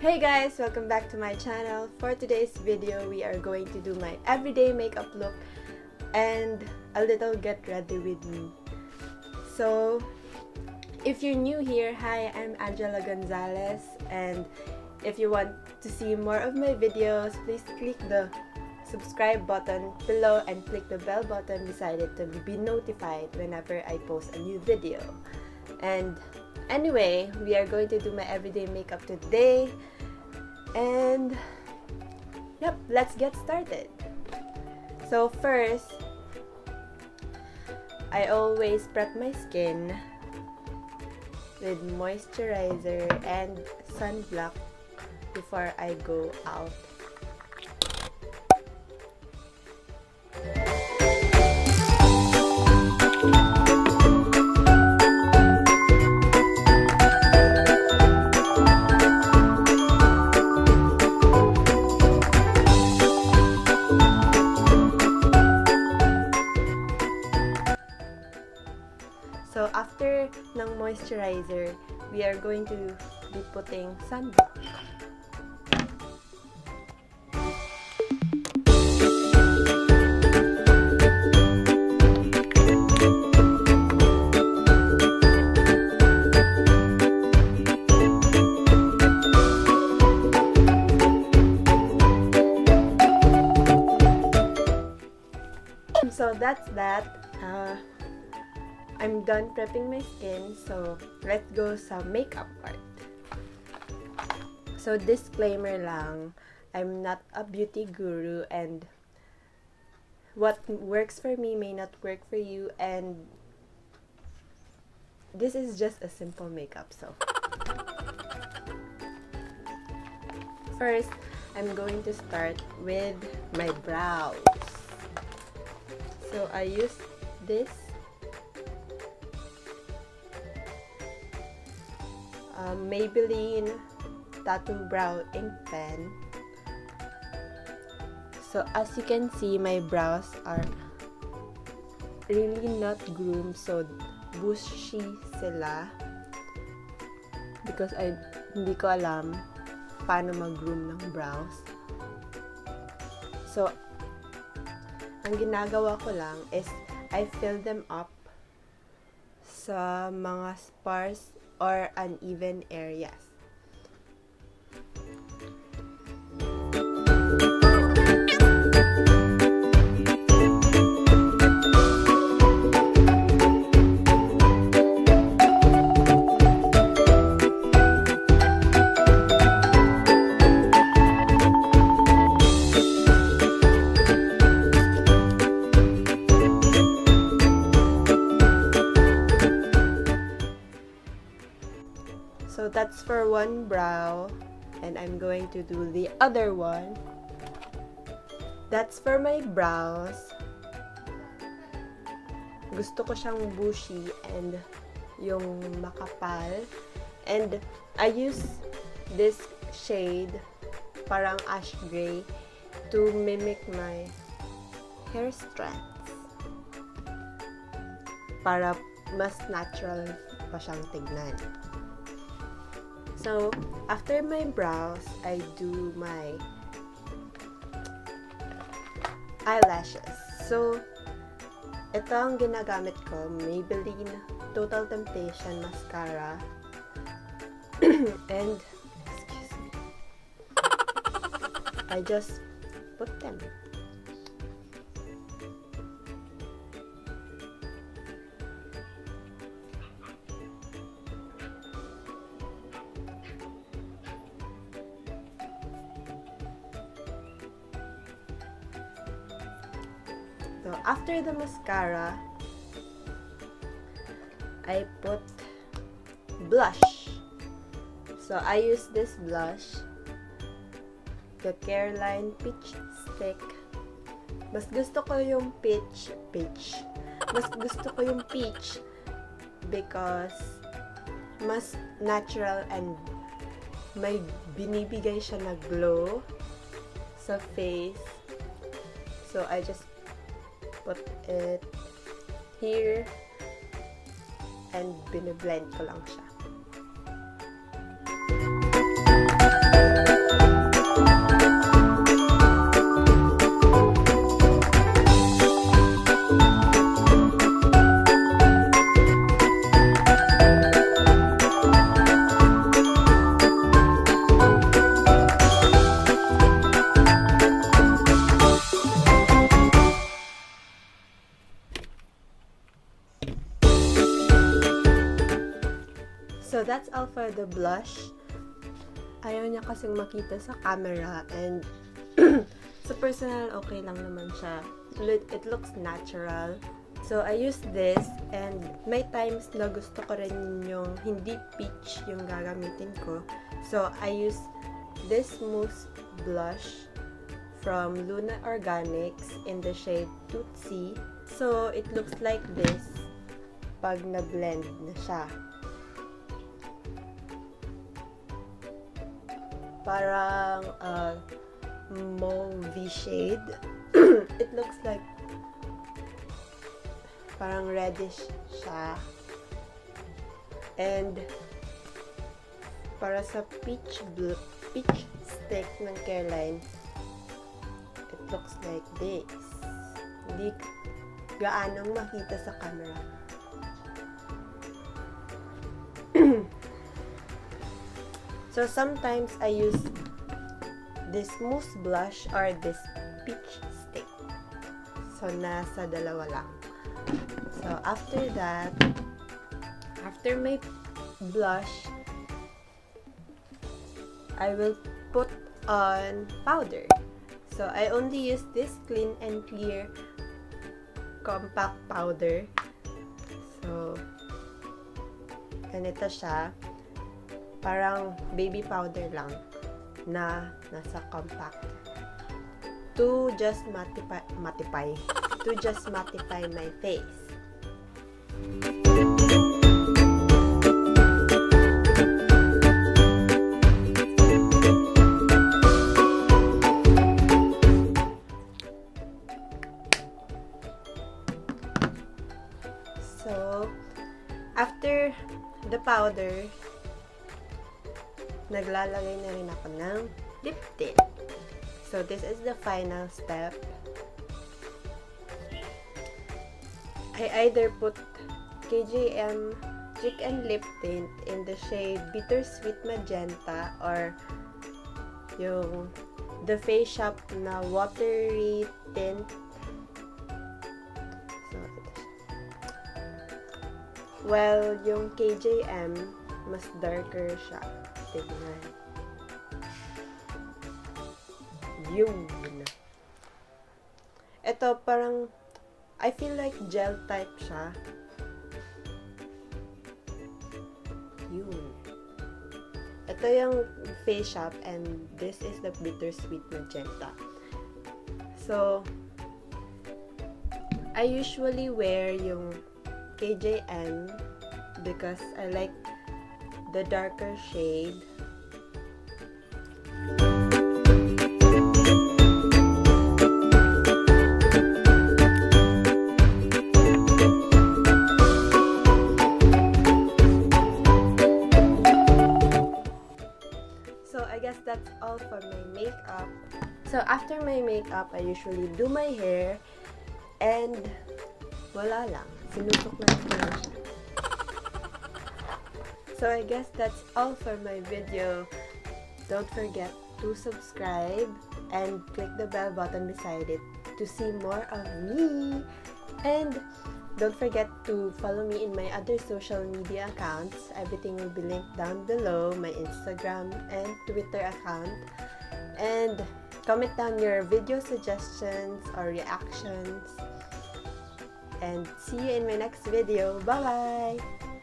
Hey guys! Welcome back to my channel. For today's video, we are going to do my everyday makeup look and a little get ready with me. So, if you're new here, hi, I'm Angela Gonzales, and if you want to see more of my videos, please click the subscribe button below and click the bell button beside it to be notified whenever I post a new video. And anyway, we are going to do my everyday makeup today. And yep, let's get started. So first, I always prep my skin with moisturizer and sunblock before I go out. So after ng moisturizer, we are going to be putting sunblock. So that's that. I'm done prepping my skin, so let's go sa makeup part. So disclaimer lang, I'm not a beauty guru, and what works for me may not work for you, and this is just a simple makeup. So first, I'm going to start with my brows. So I use this Maybelline Tattoo Brow Ink Pen. So as you can see, my brows are really not groomed, so bushy sila because hindi ko alam paano mag-groom ng brows. So ang ginagawa ko lang is I fill them up sa mga sparse or uneven areas. So that's for one brow, and I'm going to do the other one. That's for my brows. Gusto ko siyang bushy and yung makapal. And I use this shade, parang ash gray, to mimic my hair strands. Para mas natural pa siyang tignan. So, after my brows, I do my eyelashes. So, ito ang ginagamit ko, Maybelline Total Temptation Mascara. And, excuse me, I just put them. So, after the mascara, I put blush. So, I use this blush, the Careline Peach Stick. Mas gusto ko yung peach. Mas gusto ko yung peach because mas natural and may binibigay siya na glow sa face. So, I just put it here and biniblend ko lang siya. all for the blush. Ayaw niya kasing makita sa camera, and sa personal, okay lang naman siya. It looks natural. So, I use this, and may times na gusto ko rin yung hindi peach yung gagamitin ko. So, I use this mousse blush from Luna Organics in the shade Tootsie. So, it looks like this pag na-blend na siya. Parang mauve shade. It looks like parang reddish siya. And para sa peach stick ng Careline, it looks like this. Hindi gaanong makita sa camera. So, sometimes I use this mousse blush or this peach stick. So, nasa dalawa lang. So, after that, after my blush, I will put on powder. So, I only use this Clean and Clear compact powder. So, ganito siya. Parang baby powder lang na nasa compact. To just mattify my face. So, after the powder, naglalagay na rin ako ng lip tint. So, this is the final step. I either put KJM Cheek and Lip Tint in the shade Bittersweet Magenta or yung The Face Shop na Watery Tint. So, well, yung KJM, mas darker siya. Tignan. Yun. Ito, parang, I feel like gel type siya. Yun. Ito yung Face Shop, and this is the Bittersweet Magenta. So, I usually wear yung KJM because I like the darker shade. So I guess that's all for my makeup. So after my makeup, I usually do my hair, and wala lang. Sinutok na lang siya. So I guess that's all for my video. Don't forget to subscribe and click the bell button beside it to see more of me. And don't forget to follow me in my other social media accounts. Everything will be linked down below, my Instagram and Twitter account. And comment down your video suggestions or reactions. And see you in my next video. Bye-bye!